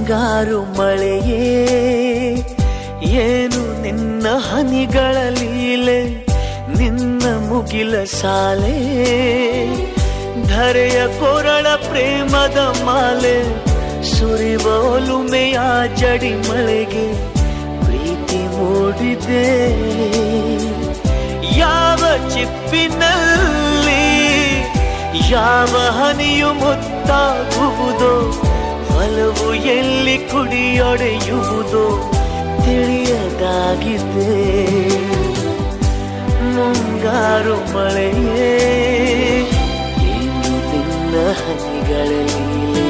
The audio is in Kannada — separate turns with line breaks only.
ಮುಂಗಾರು ಮಳೆಯೇ ಏನು ನಿನ್ನ ಹನಿಗಳ ಲೀಲೆ, ನಿನ್ನ ಮುಗಿಲ ಸಾಲೆ ಧರೆಯ ಕೊರಳ ಪ್ರೇಮದ ಮಾಲೆ, ಸುರಿವ ಒಲುಮೆಯ ಜಡಿ ಮಳೆಗೆ ಪ್ರೀತಿ ಮೂಡಿದೆ. ಯಾವ ಚಿಪ್ಪಿನಲ್ಲಿ ಯಾವ ಹನಿಯು ಮುತ್ತಾಗುವುದೋ, ಒಲವು ಎಲ್ಲಿ ಕುಡಿಯೊಡೆಯುವುದೋ ತಿಳಿಯದಾಗಿದೆ. ಮುಂಗಾರು ಮಳೆಯೇ ಏನು ನಿನ್ನ ಹನಿಗಳ ಲೀಲೆ.